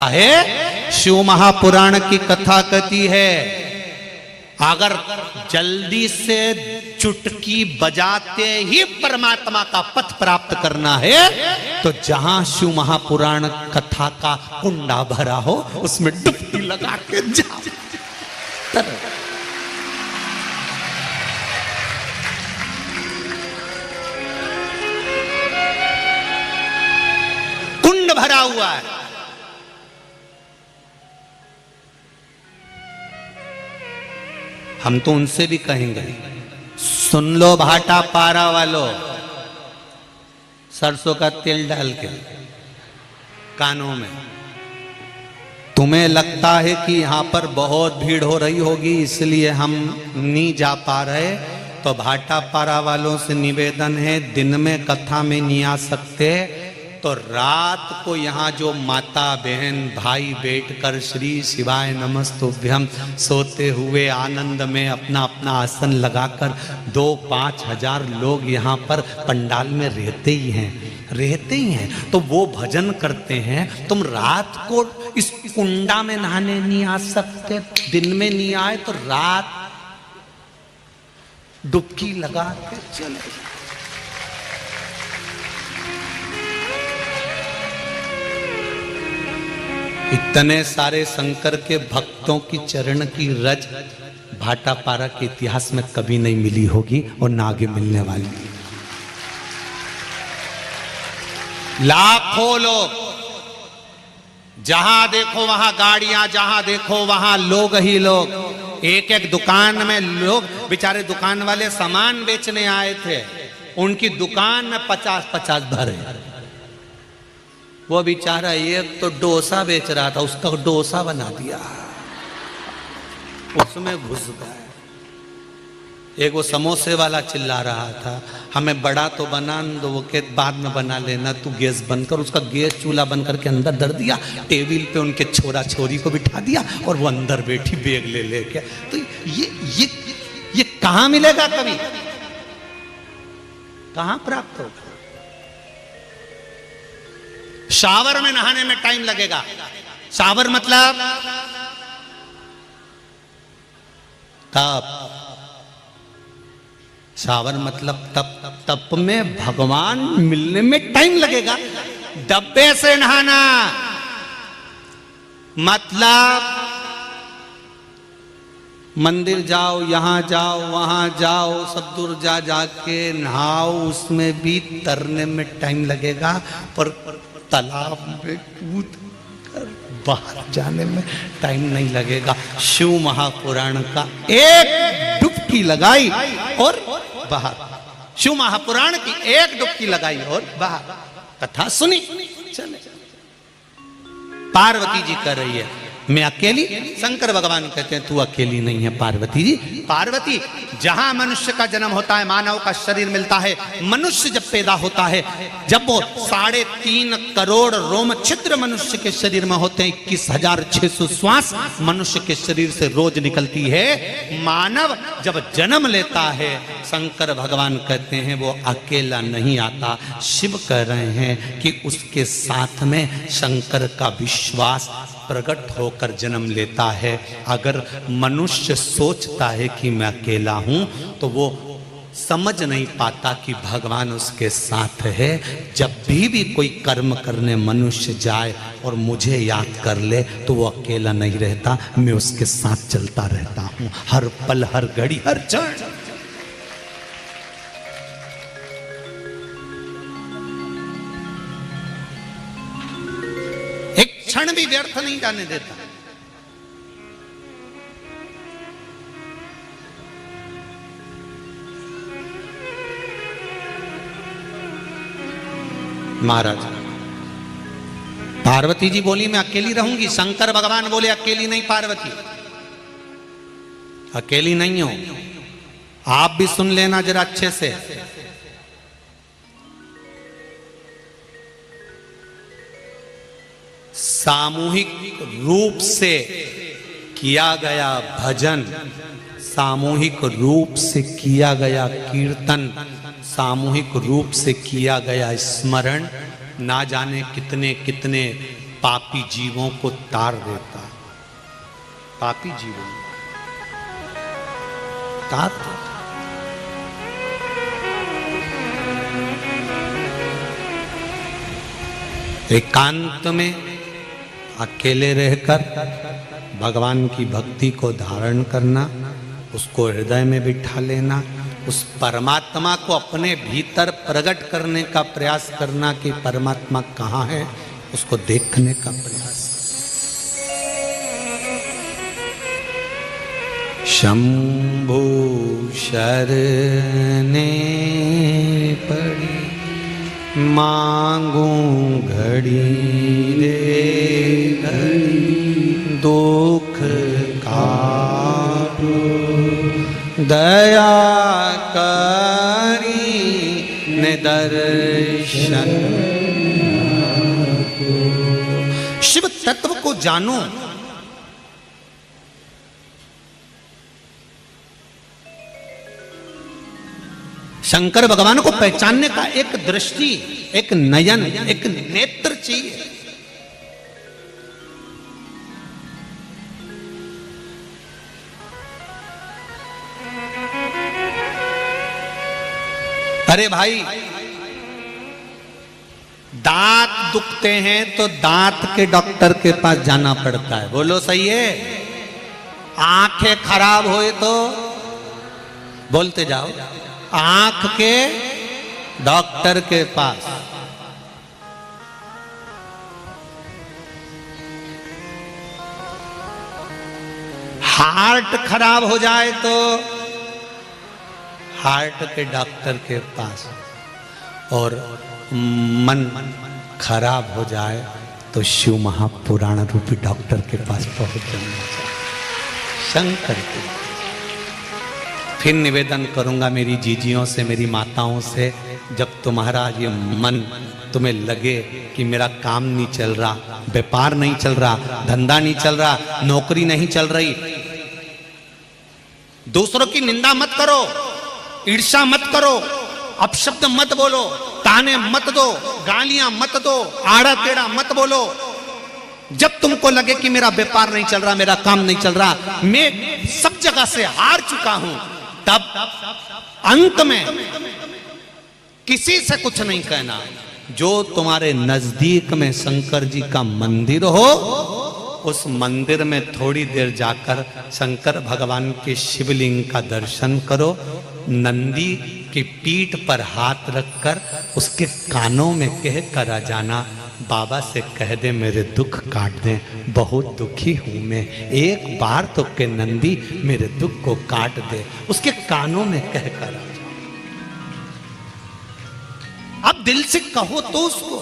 है शिव महापुराण की कथा कहती है, अगर जल्दी से चुटकी बजाते ही परमात्मा का पथ प्राप्त करना है तो जहां शिव महापुराण कथा का कुंडा भरा हो उसमें डुबकी लगा के जाओ। कुंड भरा हुआ है। हम तो उनसे भी कहेंगे, सुन लो भाटा पारा वालों, सरसों का तेल डाल के कानों में। तुम्हें लगता है कि यहां पर बहुत भीड़ हो रही होगी इसलिए हम नहीं जा पा रहे, तो भाटा पारा वालों से निवेदन है, दिन में कथा में नहीं आ सकते तो रात को यहाँ जो माता बहन भाई बैठकर श्री शिवाय नमस्तुभ्यम सोते हुए आनंद में अपना अपना आसन लगाकर 2-5 हजार लोग यहाँ पर पंडाल में रहते ही हैं तो वो भजन करते हैं। तुम रात को इस कुंडा में नहाने नहीं आ सकते, दिन में नहीं आए तो रात डुबकी लगा के चले। इतने सारे शंकर के भक्तों की चरण की रज भाटापारा के इतिहास में कभी नहीं मिली होगी और ना आगे मिलने वाली। लाखों लोग, जहां देखो वहां गाड़ियां, जहां देखो वहां लोग ही लोग। एक एक दुकान में लोग, बेचारे दुकान वाले सामान बेचने आए थे, उनकी दुकान में 50-50 भरे। वो बेचारा एक तो डोसा बेच रहा था, उसका डोसा बना दिया, उसमें घुस गए। एक वो समोसे वाला चिल्ला रहा था, हमें बड़ा तो बना दो, वो के बाद में बना लेना, तू गैस बंद कर। उसका गैस चूल्हा बंद करके अंदर धर दिया, टेबल पे उनके छोरा छोरी को बिठा दिया और वो अंदर बैठी बैग ले लेके। तो ये कहां मिलेगा, कभी कहां प्राप्त होगा? शावर में नहाने में टाइम लगेगा। शावर मतलब तप, शावर मतलब तप। तप में भगवान मिलने में टाइम लगेगा। डब्बे से नहाना मतलब मंदिर जाओ, यहां जाओ, वहां जाओ, सब दूर जा जाके नहाओ, उसमें भी तरने में टाइम लगेगा। पर तालाब में कूद कर बाहर जाने में टाइम नहीं लगेगा। शिव महापुराण का एक डुबकी लगाई और बाहर, शिव महापुराण की एक डुबकी लगाई और बाहर, कथा सुनी चले। पार्वती जी कर रही है, मैं अकेली। शंकर भगवान कहते हैं तू अकेली नहीं है पार्वती जी। पार्वती, जहां मनुष्य का जन्म होता है, मानव का शरीर मिलता है, मनुष्य जब पैदा होता है, जब वो 3.5 करोड़ रोम छिद्र मनुष्य के शरीर में होते हैं, 21,600 श्वास मनुष्य के शरीर से रोज निकलती है। मानव जब जन्म लेता है, शंकर भगवान कहते हैं वो अकेला नहीं आता। शिव कह रहे हैं कि उसके साथ में शंकर का विश्वास प्रकट होकर जन्म लेता है। अगर मनुष्य सोचता है कि मैं अकेला हूं तो वो समझ नहीं पाता कि भगवान उसके साथ है। जब भी कोई कर्म करने मनुष्य जाए और मुझे याद कर ले तो वो अकेला नहीं रहता, मैं उसके साथ चलता रहता हूं, हर पल, हर घड़ी, हर क्षण। क्षण भी व्यर्थ नहीं जाने देता। महाराज, पार्वती जी बोली मैं अकेली रहूंगी। शंकर भगवान बोले अकेली नहीं पार्वती, अकेली नहीं हो। आप भी सुन लेना जरा अच्छे से। सामूहिक रूप से किया गया भजन, सामूहिक रूप से किया गया कीर्तन, सामूहिक रूप से किया गया स्मरण, ना जाने कितने कितने पापी जीवों को तार देता है, पापी जीवों तार देता। एकांत में अकेले रहकर भगवान की भक्ति को धारण करना, उसको हृदय में बिठा लेना, उस परमात्मा को अपने भीतर प्रकट करने का प्रयास करना कि परमात्मा कहाँ है, उसको देखने का प्रयास। शंभु शरणे पड़ी मांगू घड़ी रे घड़ी दुख काटो दया करी निदर्शन। शिव तत्व को जानो, शंकर भगवान को पहचानने का एक दृष्टि, एक नयन, एक नेत्र चाहिए। अरे भाई, दांत दुखते हैं तो दांत के डॉक्टर के पास जाना पड़ता है, बोलो सही है। आंखें खराब होए तो बोलते जाओ, आंख के डॉक्टर के पास। हार्ट खराब हो जाए तो हार्ट के डॉक्टर के पास, और मन खराब हो जाए तो शिव महापुराण रूपी डॉक्टर के पास पहुंच जाना चाहिए, शंकर के। फिर निवेदन करूंगा मेरी जीजियों से, मेरी माताओं से, जब तुम्हारा ये मन तुम्हें लगे कि मेरा काम नहीं चल रहा, व्यापार नहीं चल रहा, धंधा नहीं चल रहा, नौकरी नहीं चल रही, दूसरों की निंदा मत करो, ईर्ष्या मत करो, अपशब्द मत बोलो, ताने मत दो, गालियां मत दो, आड़ा टेढ़ा मत बोलो। जब तुमको लगे कि मेरा व्यापार नहीं चल रहा, मेरा काम नहीं चल रहा, मैं सब जगह से हार चुका हूं, तब अंत में किसी से कुछ नहीं कहना। जो तुम्हारे नजदीक में शंकर जी का मंदिर हो, उस मंदिर में थोड़ी देर जाकर शंकर भगवान के शिवलिंग का दर्शन करो, नंदी की पीठ पर हाथ रखकर उसके कानों में कह कर आ जाना, बाबा से कह दे मेरे दुख काट दे, बहुत दुखी हूं मैं, एक बार तो के नंदी मेरे दुख को काट दे, उसके कानों में कह कर आ जाओ। अब दिल से कहो तो उसको।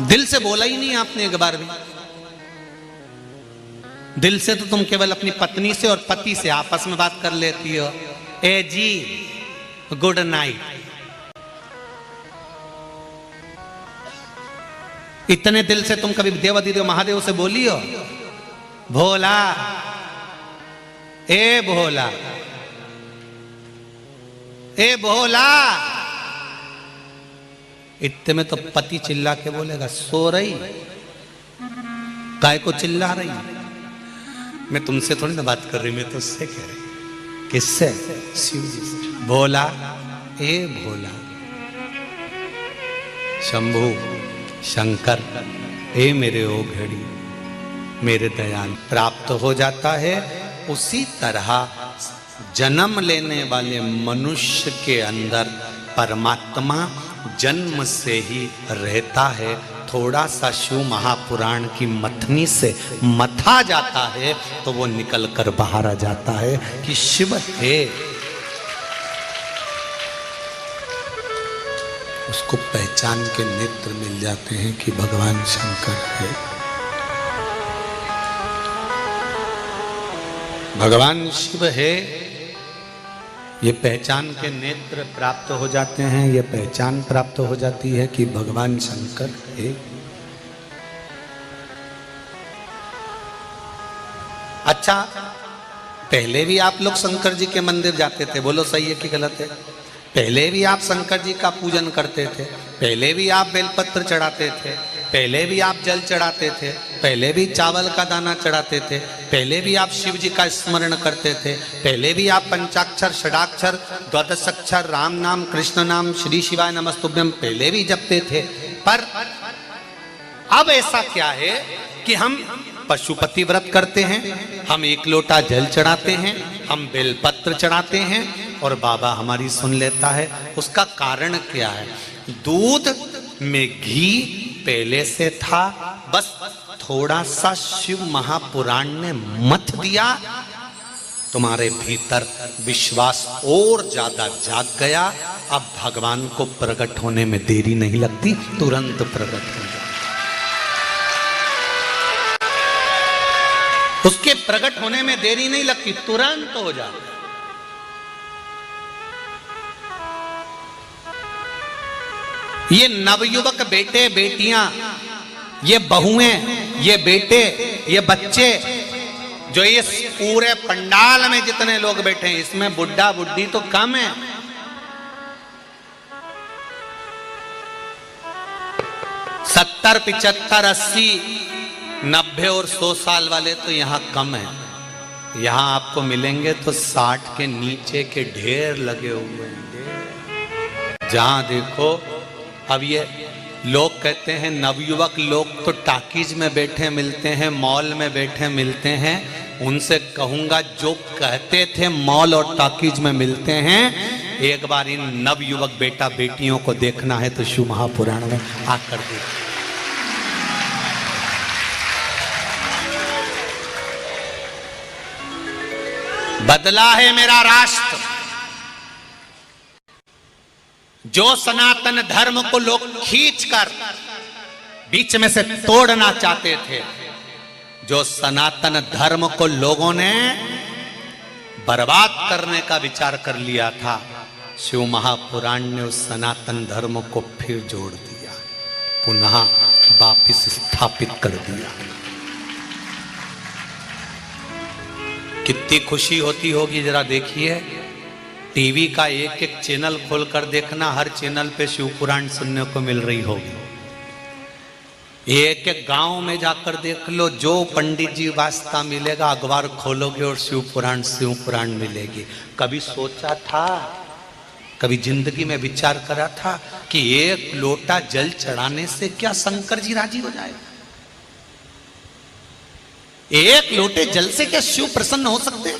दिल से बोला ही नहीं आपने एक बार भी। दिल से तो तुम केवल अपनी पत्नी से और पति से आपस में बात कर लेती हो, ए जी गुड नाइट। इतने दिल से तुम कभी देवाधिदेव महादेव से बोली हो, भोला, ए भोला, ए भोला। इतने में तो पति चिल्ला के बोलेगा, सो रही, काय को चिल्ला रही? मैं तुमसे थोड़ी ना बात कर रही, मैं तो उससे कह रही। किससे? शिव जी से। भोला, ए भोला, शंभु, शंकर, ए मेरे ओ घड़ी, मेरे दयाल। प्राप्त हो जाता है। उसी तरह जन्म लेने वाले मनुष्य के अंदर परमात्मा जन्म से ही रहता है। थोड़ा सा शिव महापुराण की मथनी से मथा जाता है तो वो निकल कर बाहर आ जाता है कि शिव है। उसको पहचान के नेत्र मिल जाते हैं कि भगवान शंकर है। भगवान शिव है, ये पहचान के नेत्र प्राप्त हो जाते हैं। ये पहचान प्राप्त हो जाती है कि भगवान शंकर है। अच्छा, पहले भी आप लोग शंकर जी के मंदिर जाते थे, बोलो सही है कि गलत है? पहले भी आप शंकर जी का पूजन करते थे, पहले भी आप बेलपत्र चढ़ाते थे, पहले भी आप जल चढ़ाते थे, पहले भी चावल का दाना चढ़ाते थे, पहले भी आप शिव जी का स्मरण करते थे, पहले भी आप पंचाक्षर, षडाक्षर, द्वादशाक्षर, राम नाम, कृष्ण नाम, श्री शिवाय नमस्तुभ्यम पहले भी जपते थे। पर अब ऐसा क्या है कि हम पशुपति व्रत करते हैं, हम एक लोटा जल चढ़ाते हैं, हम बेलपत्र चढ़ाते हैं और बाबा हमारी सुन लेता है। उसका कारण क्या है? दूध में घी पहले से था, बस थोड़ा सा शिव महापुराण ने मथ दिया, तुम्हारे भीतर विश्वास और ज्यादा जाग गया। अब भगवान को प्रकट होने में देरी नहीं लगती, तुरंत प्रकट हो जाए। उसके प्रकट होने में देरी नहीं लगती, तुरंत हो जाए। ये नवयुवक बेटे बेटियां, ये बहुएं, ये बेटे, ये बच्चे, जो ये पूरे पंडाल में जितने लोग बैठे हैं, इसमें बुढ़ा बुढ़ी तो कम है। सत्तर, 75, 80, 90 और 100 साल वाले तो यहां कम है। यहां आपको मिलेंगे तो 60 के नीचे के ढेर लगे हुए हैं, जहां देखो। अब ये लोग कहते हैं नवयुवक लोग तो टाकीज में बैठे मिलते हैं, मॉल में बैठे मिलते हैं। उनसे कहूंगा जो कहते थे मॉल और टाकीज में मिलते हैं, एक बार इन नवयुवक बेटा बेटियों को देखना है तो शिव महापुराण में आकर देख। बदला है मेरा राष्ट्र। जो सनातन धर्म को लोग खींचकर बीच में से तोड़ना चाहते थे, जो सनातन धर्म को लोगों ने बर्बाद करने का विचार कर लिया था, शिव महापुराण ने उस सनातन धर्म को फिर जोड़ दिया, पुनः वापिस स्थापित कर दिया। कितनी खुशी होती होगी, जरा देखिए। टीवी का एक एक चैनल खोलकर देखना, हर चैनल पे शिव पुराण सुनने को मिल रही होगी। एक एक गांव में जाकर देख लो, जो पंडित जी वास्ता मिलेगा, अखबार खोलोगे और शिव पुराण मिलेगी। कभी सोचा था, कभी जिंदगी में विचार करा था कि एक लोटा जल चढ़ाने से क्या शंकर जी राजी हो जाए? एक लोटे जल से क्या शिव प्रसन्न हो सकते हैं?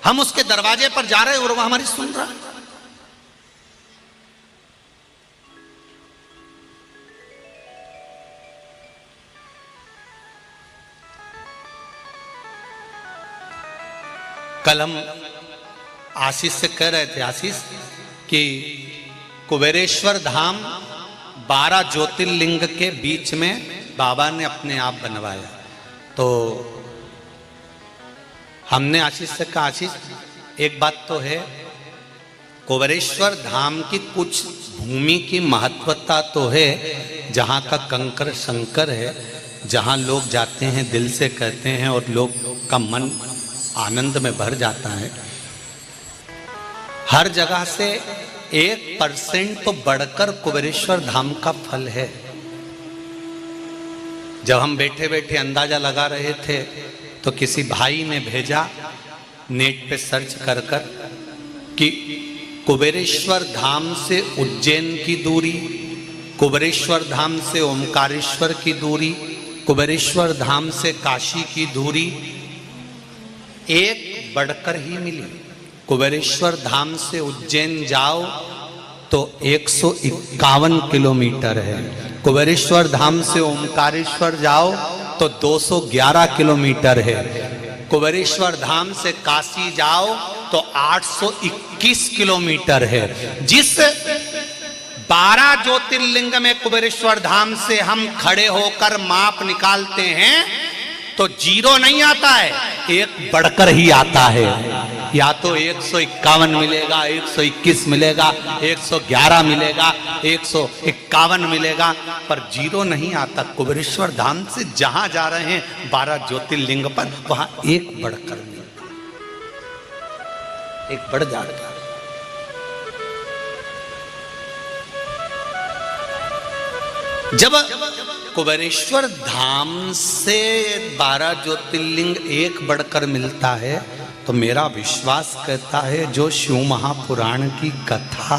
हम उसके दरवाजे पर जा रहे हैं और वह हमारी सुन रहा है। कल हम आशीष से कह रहे थे, आशीष, कि कुबेरेश्वर धाम 12 ज्योतिर्लिंग के बीच में बाबा ने अपने आप बनवाया। तो हमने आशीष से कहा, आशीष एक बात तो है, कुबेरेश्वर धाम की कुछ भूमि की महत्वता तो है, जहाँ का कंकर शंकर है, जहाँ लोग जाते हैं दिल से कहते हैं और लोग का मन आनंद में भर जाता है। हर जगह से 1% तो बढ़कर कुबेरेश्वर धाम का फल है। जब हम बैठे बैठे अंदाजा लगा रहे थे तो किसी भाई ने भेजा नेट पे सर्च कर कि कुबेरेश्वर धाम से उज्जैन की दूरी, कुबेरेश्वर धाम से ओमकारेश्वर की दूरी, कुबेरेश्वर धाम से काशी की दूरी एक बढ़कर ही मिली। कुबेरेश्वर धाम से उज्जैन जाओ तो 151 किलोमीटर है, कुबेरेश्वर धाम से ओमकारेश्वर जाओ तो 211 किलोमीटर है, कुबेरेश्वर धाम से काशी जाओ तो 821 किलोमीटर है। जिस 12 ज्योतिर्लिंग में कुबेरेश्वर धाम से हम खड़े होकर माप निकालते हैं तो 0 नहीं आता है, एक बढ़कर ही आता है। या तो 151 मिलेगा, 121 मिलेगा, 111 मिलेगा, 151 मिलेगा, पर जीरो नहीं आता। कुबेरेश्वर धाम से जहां जा रहे हैं 12 ज्योतिर्लिंग पर, वहां एक बढ़कर मिलता, एक बढ़ जाएगा। जब कुबेरेश्वर धाम से 12 ज्योतिर्लिंग एक बढ़कर मिलता है तो मेरा विश्वास कहता है जो शिव महापुराण की कथा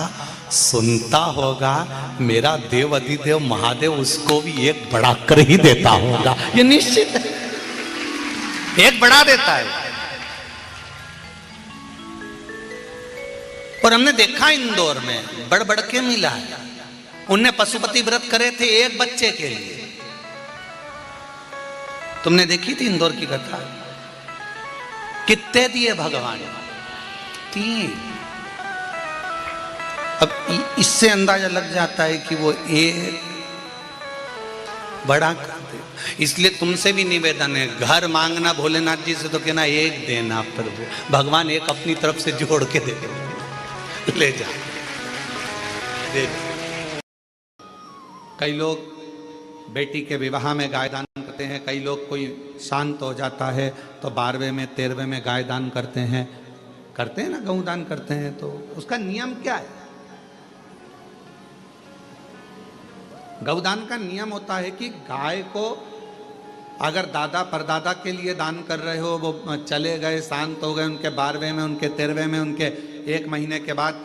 सुनता होगा, मेरा देव अधिदेव महादेव उसको भी एक बढ़ाकर ही देता होगा, ये निश्चित है, एक बढ़ा देता है। और हमने देखा इंदौर में बढ़ बढ़ के मिला है। उनने पशुपति व्रत करे थे एक बच्चे के लिए, तुमने देखी थी इंदौर की कथा? कितने दिए भगवान? 3। अब इससे अंदाजा लग जाता है कि वो एक बड़ा करते। इसलिए तुमसे भी निवेदन है, घर मांगना भोलेनाथ जी से तो कहना एक देना प्रभु, भगवान एक अपनी तरफ से जोड़ के दे ले जा, दे। कई लोग बेटी के विवाह में गाय दान करते हैं, कई लोग कोई शांत हो जाता है तो 12वें में 13वें में गाय दान करते हैं ना, गऊ दान करते हैं। तो उसका नियम क्या है? गौदान का नियम होता है कि गाय को अगर दादा परदादा के लिए दान कर रहे हो, वो चले गए, शांत हो गए, उनके 12वें में, उनके 13वें में, उनके 1 महीने के बाद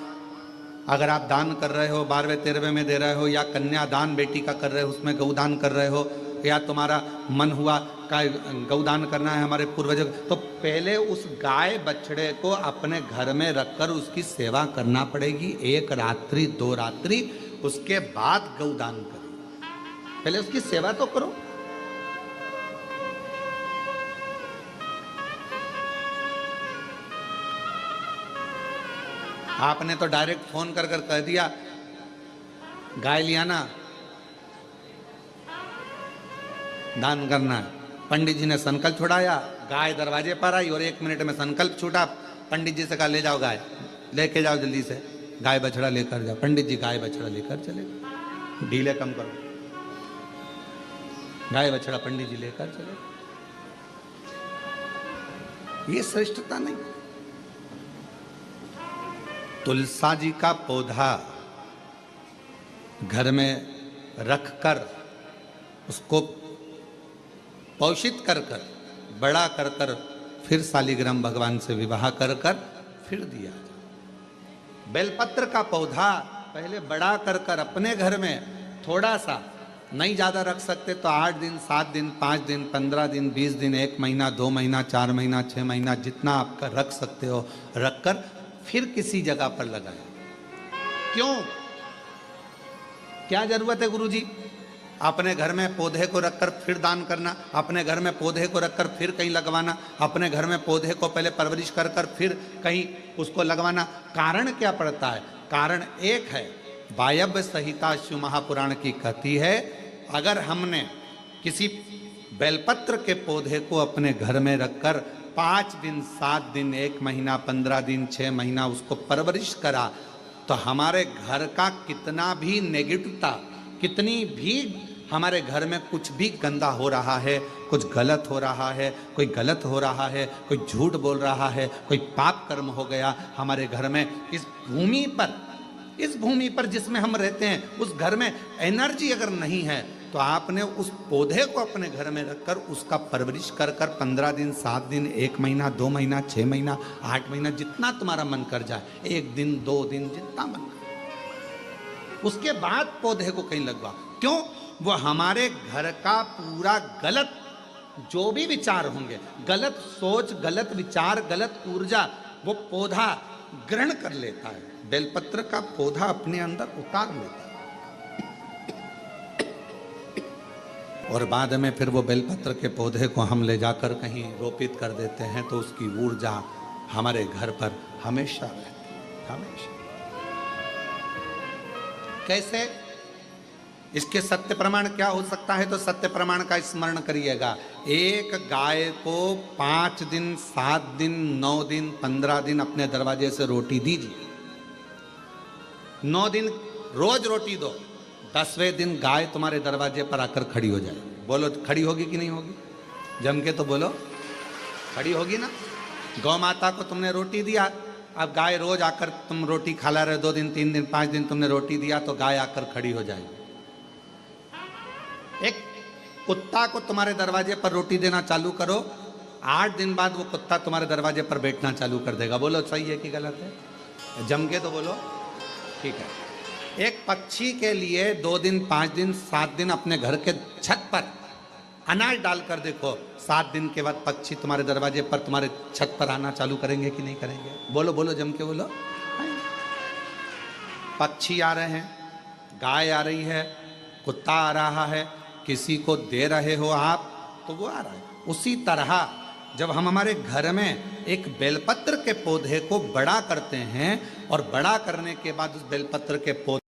अगर आप दान कर रहे हो, 12वें 13वें में दे रहे हो, या कन्यादान बेटी का कर रहे हो उसमें गौदान कर रहे हो, या तुम्हारा मन हुआ का गौदान करना है हमारे पूर्वजों, तो पहले उस गाय बछड़े को अपने घर में रखकर उसकी सेवा करना पड़ेगी 1 रात्रि 2 रात्रि, उसके बाद गौदान करो। पहले उसकी सेवा तो करो। आपने तो डायरेक्ट फोन कर कर कह दिया गाय लिया ना, दान करना है। पंडित जी ने संकल्प छुड़ाया, गाय दरवाजे पर आई और 1 मिनट में संकल्प छूटा। पंडित जी से कहा ले जाओ गाय, लेके जाओ जल्दी से, गाय बछड़ा लेकर जाओ। पंडित जी गाय बछड़ा लेकर चले गए। ढीले कम करो, गाय बछड़ा पंडित जी लेकर चले। ये श्रेष्ठता नहीं। तुलसा जी का पौधा घर में रखकर उसको पोषित कर कर बड़ा कर कर फिर शालिग्राम भगवान से विवाह कर कर फिर दिया। बेलपत्र का पौधा पहले बड़ा कर कर अपने घर में थोड़ा सा, नहीं ज़्यादा रख सकते तो 8 दिन 7 दिन 5 दिन 15 दिन 20 दिन 1 महीना 2 महीना 4 महीना 6 महीना जितना आपका रख सकते हो रखकर फिर किसी जगह पर लगाए। क्यों? क्या जरूरत है गुरुजी अपने घर में पौधे को रखकर फिर दान करना, अपने घर में पौधे को रखकर फिर कहीं लगवाना, अपने घर में पौधे को पहले परवरिश कर कर फिर कहीं उसको लगवाना? कारण क्या पड़ता है? कारण एक है, वायव्य संहिता शिव महापुराण की कहती है, अगर हमने किसी बेलपत्र के पौधे को अपने घर में रखकर 5 दिन 7 दिन 1 महीना 15 दिन 6 महीना उसको परवरिश करा तो हमारे घर का कितना भी नेगेटिवता, कितनी भी हमारे घर में कुछ भी गंदा हो रहा है, कुछ गलत हो रहा है, कोई गलत हो रहा है, कोई झूठ बोल रहा है, कोई पाप कर्म हो गया हमारे घर में, इस भूमि पर जिसमें हम रहते हैं उस घर में एनर्जी अगर नहीं है तो आपने उस पौधे को अपने घर में रखकर उसका परवरिश कर कर 15 दिन 7 दिन 1 महीना 2 महीना 6 महीना 8 महीना जितना तुम्हारा मन कर जाए, 1 दिन 2 दिन जितना मन कर, उसके बाद पौधे को कहीं लगवा। क्यों? वो हमारे घर का पूरा गलत जो भी विचार होंगे, गलत सोच, गलत विचार, गलत ऊर्जा वो पौधा ग्रहण कर लेता है। बेलपत्र का पौधा अपने अंदर उतार लेता है और बाद में फिर वो बेलपत्र के पौधे को हम ले जाकर कहीं रोपित कर देते हैं तो उसकी ऊर्जा हमारे घर पर हमेशा रहती है, हमेशा। कैसे? इसके सत्य प्रमाण क्या हो सकता है? तो सत्य प्रमाण का स्मरण करिएगा। एक गाय को 5 दिन, 7 दिन, 9 दिन, 15 दिन अपने दरवाजे से रोटी दीजिए। 9 दिन रोज रोटी दो, 10वें दिन गाय तुम्हारे दरवाजे पर आकर खड़ी हो जाए। बोलो खड़ी होगी कि नहीं होगी? जम के तो बोलो, खड़ी होगी ना। गौ माता को तुमने रोटी दिया, अब गाय रोज आकर, तुम रोटी खा रहे 2 दिन, 3 दिन, 5 दिन तुमने रोटी दिया तो गाय आकर खड़ी हो जाएगी। एक कुत्ता को तुम्हारे दरवाजे पर रोटी देना चालू करो, 8 दिन बाद वो कुत्ता तुम्हारे दरवाजे पर बैठना चालू कर देगा। बोलो सही है कि गलत है? जम के तो बोलो, ठीक है। एक पक्षी के लिए 2 दिन, 5 दिन, 7 दिन अपने घर के छत पर अनाज डालकर देखो, 7 दिन के बाद पक्षी तुम्हारे दरवाजे पर, तुम्हारे छत पर आना चालू करेंगे कि नहीं करेंगे? बोलो बोलो, जम के बोलो। पक्षी आ रहे हैं, गाय आ रही है, कुत्ता आ रहा है, किसी को दे रहे हो आप तो वो आ रहा है। उसी तरह जब हम हमारे घर में एक बेलपत्र के पौधे को बड़ा करते हैं और बड़ा करने के बाद उस बेलपत्र के पौधे